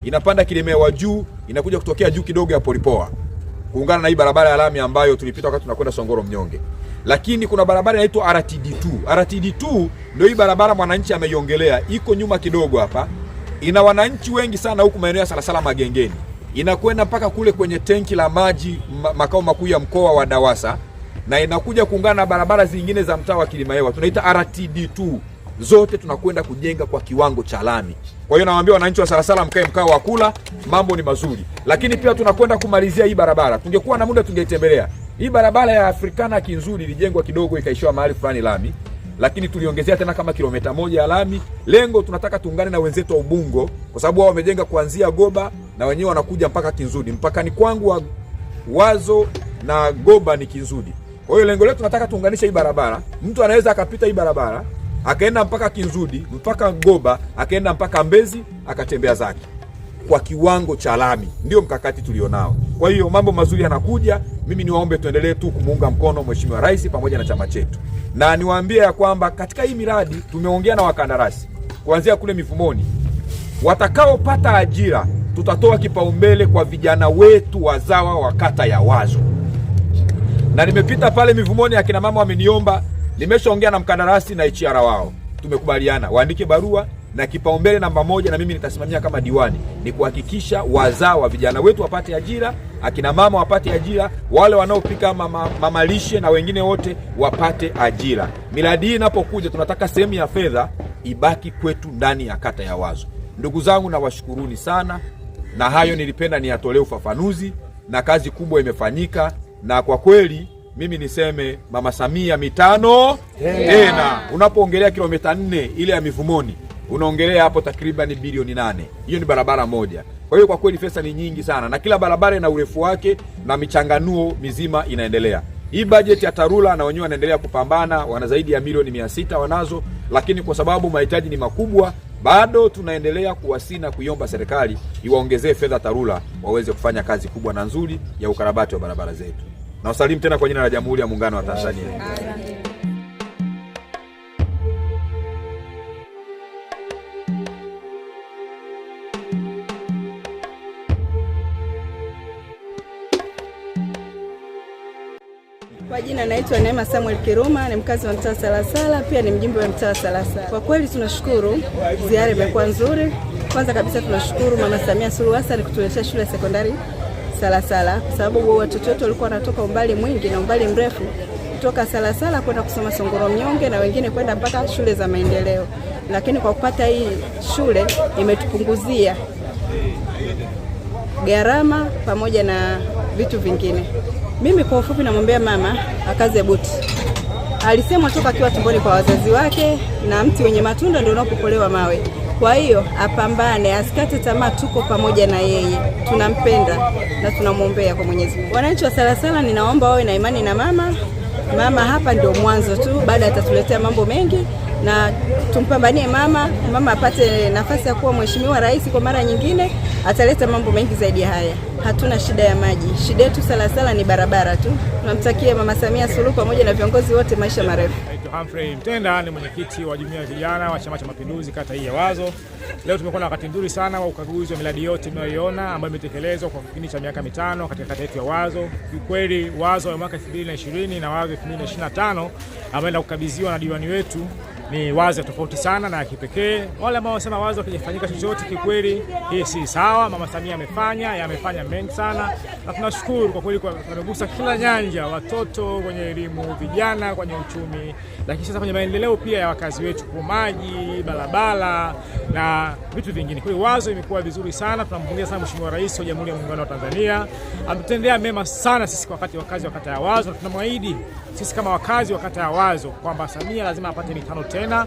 inapanda Kilemewa juu, inakuja kutokea juu kidogo ya Polipoa kuungana na hii barabara ya lami ambayo tulipita wakati tunakwenda Songoro Mnyonge. Lakini kuna barabara inaitwa RTD2. RTD2 ndio hii barabara mwananchi ameiongelea, iko nyuma kidogo hapa. Ina wananchi wengi sana huku maeneo ya Salasala Magengeni. Inakwenda mpaka kule kwenye tenki la maji makao makuu ya mkoa wa Dawasa, na inakuja kuungana na barabara zingine za mtaa wa Kilimahewa. Tunaita RTD2. Zote tunakwenda kujenga kwa kiwango cha lami. Kwa hiyo nawaambia wananchi wa Salasala, mkae mkao wa kula, mambo ni mazuri. Lakini pia tunakwenda kumalizia hii barabara. Tungekuwa na muda tungeitembelea. Hii barabara ya Africana Kinzuri ilijengwa kidogo ikaishiwa mahali fulani lami, lakini tuliongezea tena kama kilomita 1 ya lami. Lengo tunataka tuungane na wenzetu wa Ubungo kwa sababu wao wamejenga kuanzia Goba na wenyewe wanakuja mpaka Kinzuri. Mpakani kwangu wa Wazo na Goba ni Kinzuri. Kwa hiyo lengo letu tunataka tuunganishe hii barabara. Mtu anaweza akapita hii barabara akaenda mpaka Kinzuri, mpaka Goba, akaenda mpaka Mbezi, akatembea zake kwa kiwango cha lami. Ndio mkakati tulionao. Kwa hiyo mambo mazuri yanakuja. Mimi niwaombe tuendelee tu kumuunga mkono Mheshimiwa Rais pamoja na chama chetu. Na niwaambie ya kwamba katika hii miradi tumeongea na wakandarasi kuanzia kule Mivumoni. Watakaopata ajira tutatoa kipaumbele kwa vijana wetu wazawa wa kata ya Wazo. Na nimepita pale Mivumoni, akina mama wameniomba, nimeshaongea na mkandarasi na HR wao. Tumekubaliana waandike barua na kipaumbele namba 1, na mimi nitasimamia kama diwani, ni kuhakikisha wazawa vijana wetu wapate ajira, akina mama wapate ajira, wale wanaopika mama lishe na wengine wote wapate ajira. Miradi hii inapokuja tunataka sehemu ya fedha ibaki kwetu ndani ya kata ya Wazo. Ndugu zangu, na washukuruni sana, na hayo nilipenda niyatolee ufafanuzi, na kazi kubwa imefanyika. Na kwa kweli mimi niseme Mama Samia mitano tena. Unapoongelea kilomita 4 ile ya Mivumoni, unaongelea hapo takriban bilioni 8. Hiyo ni barabara moja. Kwa hiyo kwa kweli pesa ni nyingi sana, na kila barabara ina urefu wake na michanganuo mizima inaendelea. Hii budget ya TARURA na wenyewe wanaendelea kupambana, wana zaidi ya milioni 600 wanazo, lakini kwa sababu mahitaji ni makubwa, bado tunaendelea kuwasina kuiomba serikali iwaongezee fedha TARURA waweze kufanya kazi kubwa na nzuri ya ukarabati wa barabara zetu. Na wasalimu tena kwa jina la Jamhuri ya Muungano wa Tanzania. Kwa jina naitwa Neema Samuel Kiruma, ni mkazi wa mtaa Salasala, pia ni mjumbe wa mtaa Salasala. Kwa kweli tunashukuru, ziara imekuwa nzuri. Kwanza kabisa tunashukuru Mama Samia Suluhu Hassan kutuletea shule ya sekondari Salasala, kwa sababu watoto wetu walikuwa wanatoka umbali mwingi na umbali mrefu kutoka Salasala kwenda kusoma Songoro Mnyonge na wengine kwenda mpaka shule za maendeleo. Lakini kwa kupata hii shule imetupunguzia gharama pamoja na vitu vingine. Mimi kwa ufupi namwambia mama akaze buti. Alisemwa toka akiwa tumboni kwa wazazi wake, na mti wenye matunda ndio unapopolewa mawe. Kwa hiyo apambane, asikate tamaa, tuko pamoja na yeye. Tunampenda na tunamwombea kwa Mwenyezi Mungu. Wananchi wa Salasala ninaomba wawe na imani na mama. Mama hapa ndio mwanzo tu, baada atatuletea mambo mengi, na tumpambanie mama. Mama apate nafasi ya kuwa Mheshimiwa Rais kwa mara nyingine, ataleta mambo mengi zaidi ya haya. Hatuna shida ya maji. Shida yetu Salasala ni barabara tu. Tunamtakia Mama Samia Suluhu pamoja na viongozi wote maisha marefu. Humphrey Mtenda ni mwenyekiti wa jumuiya ya vijana wa Chama cha Mapinduzi kata hii ya Wazo. Leo tumekuwa na wakati mzuri sana wa ukaguzi wa miradi yote mnayoiona ambayo imetekelezwa kwa kipindi cha miaka 5 katika kata yetu ya Wazo. Kiukweli Wazo ya mwaka 2020 na Wazo 2025 ambayo kukabidhiwa na diwani wetu ni Wazo tofauti sana na kipekee. Wale ambao wanasema Wazo hakijafanyika chochote, kikweli hii si sawa. Mama Samia yamefanya mengi sana, na tunashukuru kwa kweli, amegusa kila nyanja, watoto kwenye elimu, vijana kwenye uchumi, lakini sasa kwenye maendeleo pia ya wakazi wetu, kwa maji, barabara na vitu vingine. Kwa hiyo Wazo imekuwa vizuri sana. Tunampongeza sana Mheshimiwa Rais wa Jamhuri ya Muungano wa Tanzania. Ametendea mema sana sisi kwa wakazi wa kata ya Wazo, na tunamwahidi sisi kama wakazi wa kata ya Wazo kwamba Samia lazima apate mitano tena.